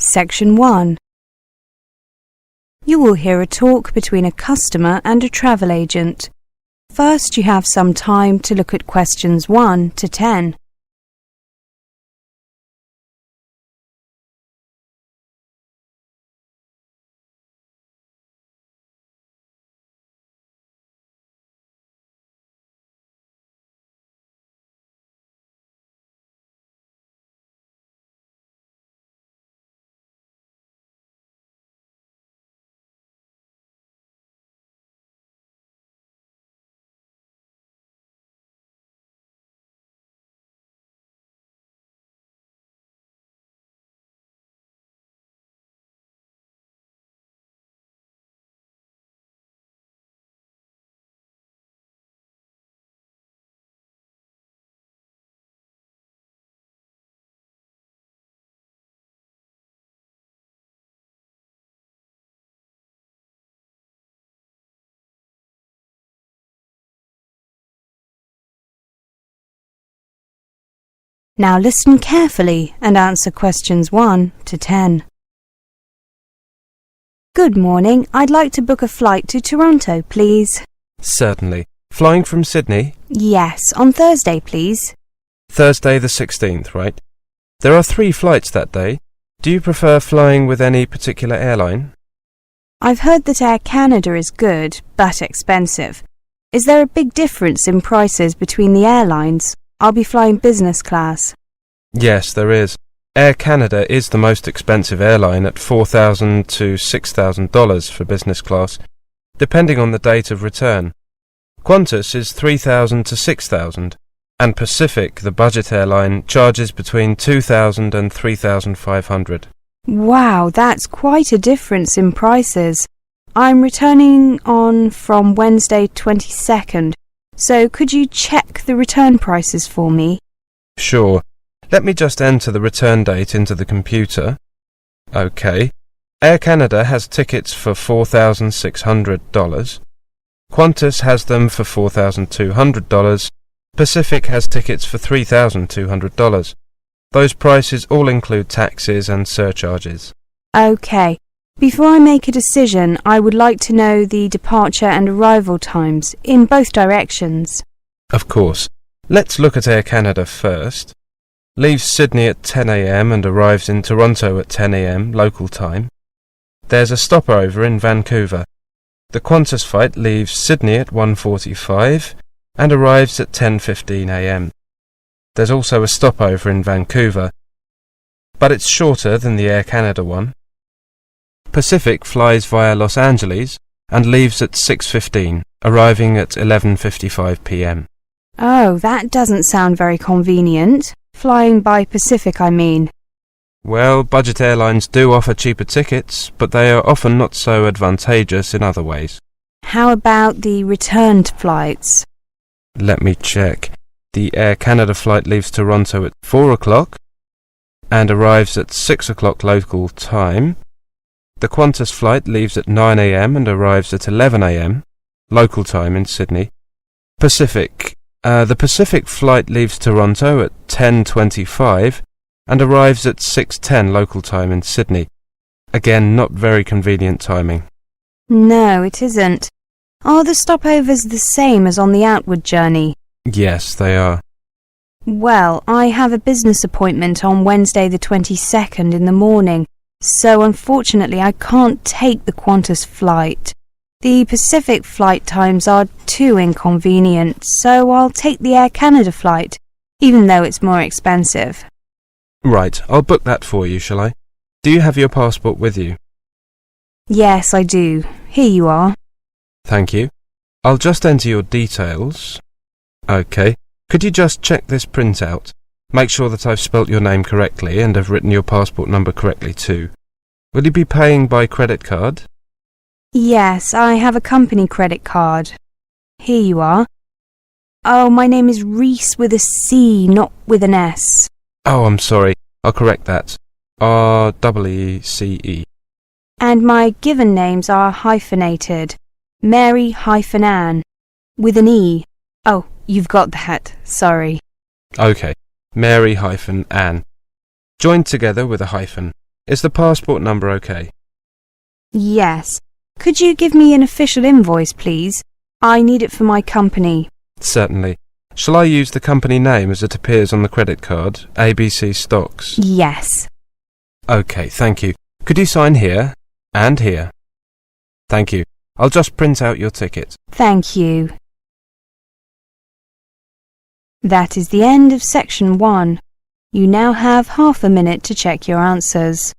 Section 1. You will hear a talk between a customer and a travel agent. First, you have some time to look at questions 1 to 10. Now listen carefully and answer questions 1 to 10. Good morning. I'd like to book a flight to Toronto, please. Certainly. Flying from Sydney? Yes, on Thursday, please. Thursday the 16th, right? There are 3 flights that day. Do you prefer flying with any particular airline? I've heard that Air Canada is good, but expensive. Is there a big difference in prices between the airlines? I'll be flying business class. Yes, there is. Air Canada is the most expensive airline at $4,000 to $6,000 for business class, depending on the date of return. Qantas is $3,000 to $6,000, and Pacific, the budget airline, charges between $2,000 and $3,500. Wow, that's quite a difference in prices. I'm returning on from Wednesday 22nd, so could you check the return prices for me? Sure. Let me just enter the return date into the computer. OK. Air Canada has tickets for $4,600. Qantas has them for $4,200. Pacific has tickets for $3,200. Those prices all include taxes and surcharges. OK. Before I make a decision, I would like to know the departure and arrival times in both directions. Of course. Let's look at Air Canada first. Leaves Sydney at 10 a.m. and arrives in Toronto at 10 a.m. local time. There's a stopover in Vancouver. The Qantas flight leaves Sydney at 1:45 and arrives at 10:15 a.m. There's also a stopover in Vancouver, but it's shorter than the Air Canada one. Pacific flies via Los Angeles and leaves at 6:15, arriving at 11:55 p.m. Oh, that doesn't sound very convenient. Flying by Pacific, I mean. Well, budget airlines do offer cheaper tickets, but they are often not so advantageous in other ways. How about the returned flights? Let me check. The Air Canada flight leaves Toronto at 4 o'clock and arrives at 6 o'clock local time. The Qantas flight leaves at 9 a.m. and arrives at 11 a.m. local time in Sydney. The Pacific flight leaves Toronto at 10:25 and arrives at 6:10 local time in Sydney. Again, not very convenient timing. No, it isn't. Are the stopovers the same as on the outward journey? Yes, they are. Well, I have a business appointment on Wednesday the 22nd in the morning, so unfortunately I can't take the Qantas flight. The Pacific flight times are too inconvenient, so I'll take the Air Canada flight, even though it's more expensive. Right, I'll book that for you, shall I? Do you have your passport with you? Yes, I do. Here you are. Thank you. I'll just enter your details. OK. Could you just check this printout? Make sure that I've spelt your name correctly and have written your passport number correctly too. Will you be paying by credit card? Yes, I have a company credit card. Here you are. Oh, my name is Reece with a C, not with an S. Oh, I'm sorry. I'll correct that. R-E-E-C-E. And my given names are hyphenated. Mary-Ann, with an E. Oh, you've got that. Sorry. OK. Mary-Ann. Joined together with a hyphen. Is the passport number okay? Yes. Could you give me an official invoice, please? I need it for my company. Certainly. Shall I use the company name as it appears on the credit card, ABC Stocks? Yes. OK, thank you. Could you sign here and here? Thank you. I'll just print out your ticket. Thank you. That is the end of section 1. You now have half a minute to check your answers.